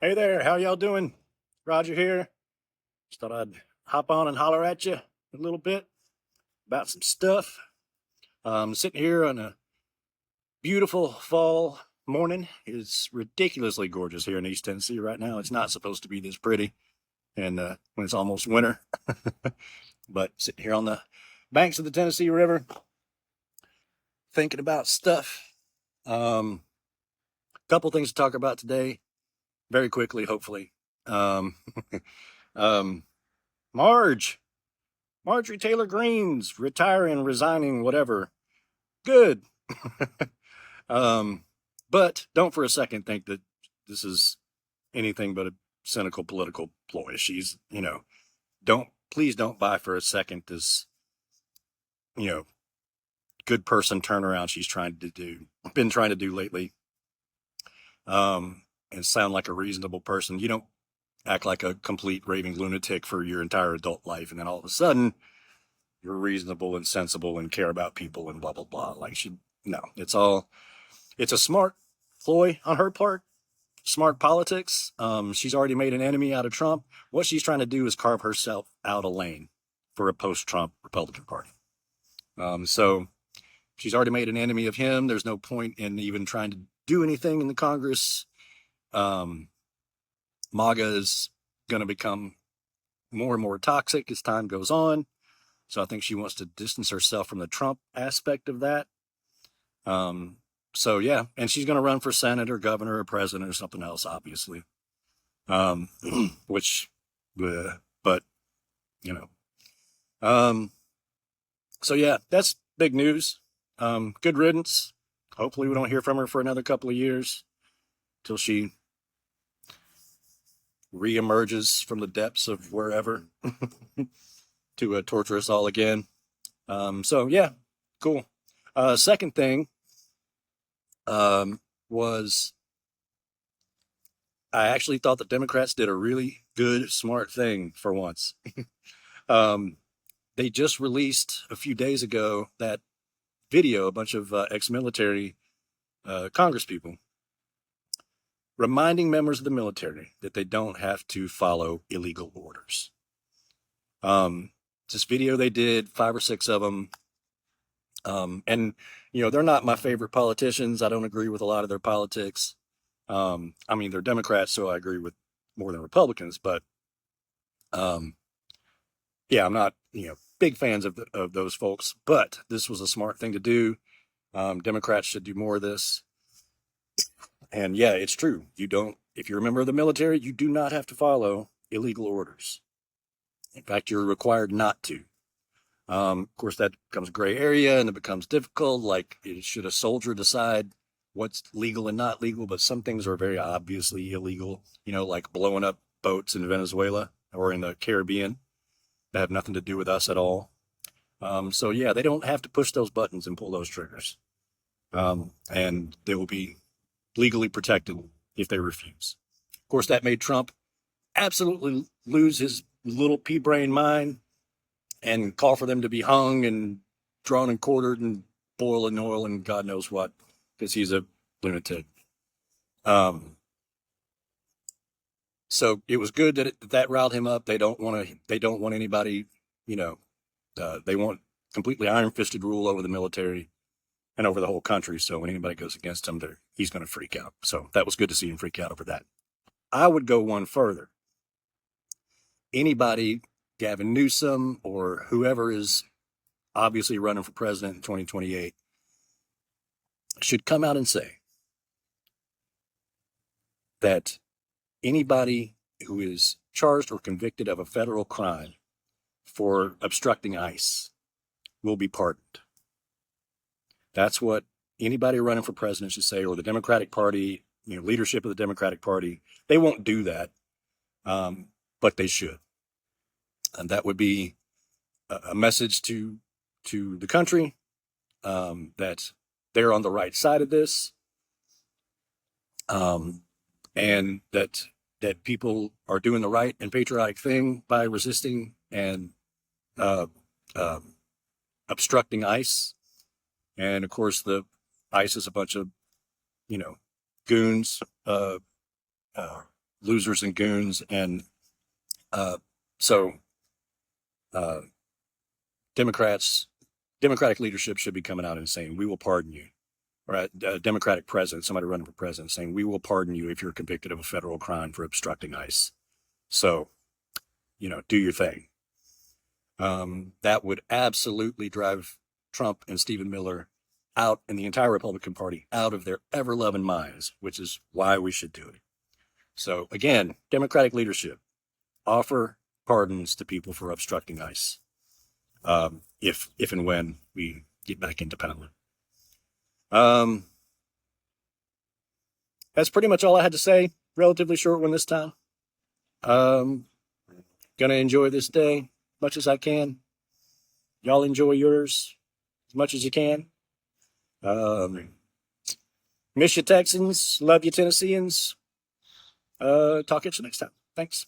Hey there, how y'all doing? Roger here. Just thought I'd hop on and holler at you a little bit about some stuff. Sitting here on a beautiful fall morning. It's ridiculously gorgeous here in East Tennessee right now. It's not supposed to be this pretty, and when it's almost winter. But sitting here on the banks of the Tennessee River, thinking about stuff. A couple things to talk about today, very quickly, hopefully. Um, um, Marge. Marjorie Taylor Greene's retiring, resigning, whatever. Good. But don't for a second think that this is anything but a cynical political ploy. She's, please don't buy for a second this, you know, good person turnaround she's been trying to do lately. And sound like a reasonable person. You don't act like a complete raving lunatic for your entire adult life, and then all of a sudden you're reasonable and sensible and care about people and blah blah blah. No, it's a smart ploy on her part, smart politics. She's already made an enemy out of Trump. What she's trying to do is carve herself out a lane for a post-Trump Republican Party. So she's already made an enemy of him. There's no point in even trying to do anything in the Congress. MAGA is going to become more and more toxic as time goes on. So I think she wants to distance herself from the Trump aspect of that. So yeah, and she's going to run for Senate or governor or president or something else, obviously. Which, but you know, so yeah, that's big news. Good riddance. Hopefully we don't hear from her for another couple of years till she reemerges from the depths of wherever to torture us all again. So yeah, cool. Second thing was I actually thought the Democrats did a really good, smart thing for once. They just released a few days ago that video, a bunch of ex-military congresspeople reminding members of the military that they don't have to follow illegal orders. This video they did, 5 or 6 of them. And, they're not my favorite politicians. I don't agree with a lot of their politics. They're Democrats, so I agree with more than Republicans, but, yeah, I'm not, big fans of those folks, but this was a smart thing to do. Democrats should do more of this. And yeah, it's true. If you're a member of the military, you do not have to follow illegal orders. In fact, you're required not to. Of course, that becomes a gray area and it becomes difficult. Like, should a soldier decide what's legal and not legal? But some things are very obviously illegal, like blowing up boats in Venezuela or in the Caribbean that have nothing to do with us at all. So yeah, they don't have to push those buttons and pull those triggers. And they will be legally protected if they refuse. Of course, that made Trump absolutely lose his little pea-brain mind and call for them to be hung and drawn and quartered and boiled in oil and God knows what, because he's a lunatic. So it was good that riled him up. They don't want anybody, they want completely iron-fisted rule over the military and over the whole country. So when anybody goes against him, he's going to freak out. So that was good to see him freak out over that. I would go one further. Anybody, Gavin Newsom or whoever is obviously running for president in 2028, should come out and say that anybody who is charged or convicted of a federal crime for obstructing ICE will be pardoned. That's what anybody running for president should say, or the Democratic Party, leadership of the Democratic Party. They won't do that, but they should. And that would be a message to the country that they're on the right side of this, and that people are doing the right and patriotic thing by resisting and obstructing ICE. And of course, the ICE is a bunch of, goons, losers and goons. And so Democratic leadership should be coming out and saying, we will pardon you. Or a Democratic president, somebody running for president, saying, we will pardon you if you're convicted of a federal crime for obstructing ICE. So, do your thing. That would absolutely drive Trump and Stephen Miller out, and the entire Republican Party out of their ever-loving minds, which is why we should do it. So again, Democratic leadership, offer pardons to people for obstructing ICE, if and when we get back into Parliament. That's pretty much all I had to say. Relatively short one this time. Gonna enjoy this day as much as I can. Y'all enjoy yours as much as you can. Miss you Texans, love you Tennesseans. Talk at you next time. Thanks.